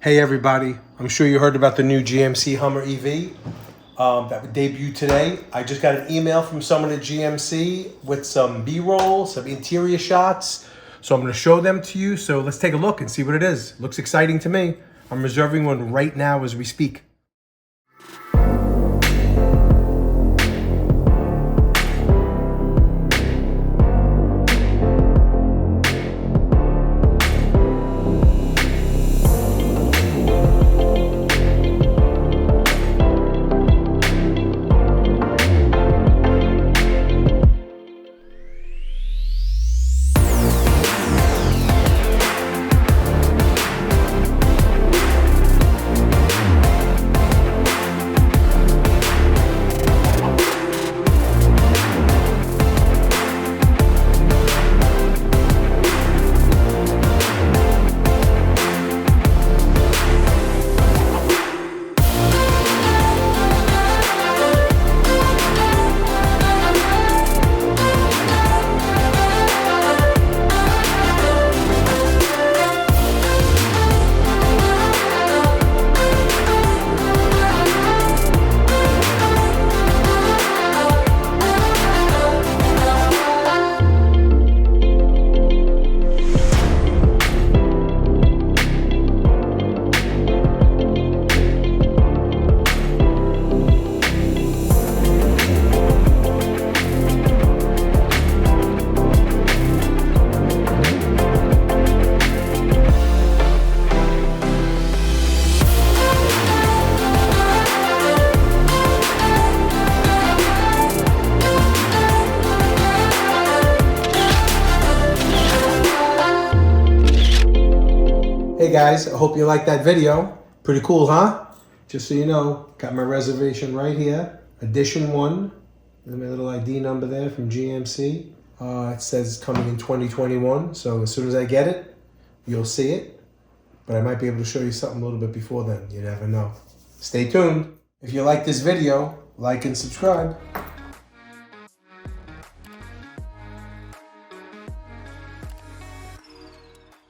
Hey everybody, I'm sure you heard about the new GMC Hummer EV that debuted today. I just got an email from someone at GMC with some B-roll, some interior shots. So I'm going to show them to you. So let's take a look and see what it is. Looks exciting to me. I'm reserving one right now as we speak. Hey guys, I hope you liked that video. Pretty cool, huh? Just so you know, got my reservation right here. Edition 1. There's my little ID number there from GMC. It says it's coming in 2021, so as soon as I get it, you'll see it. But I might be able to show you something a little bit before then. You never know. Stay tuned. If you like this video, like and subscribe.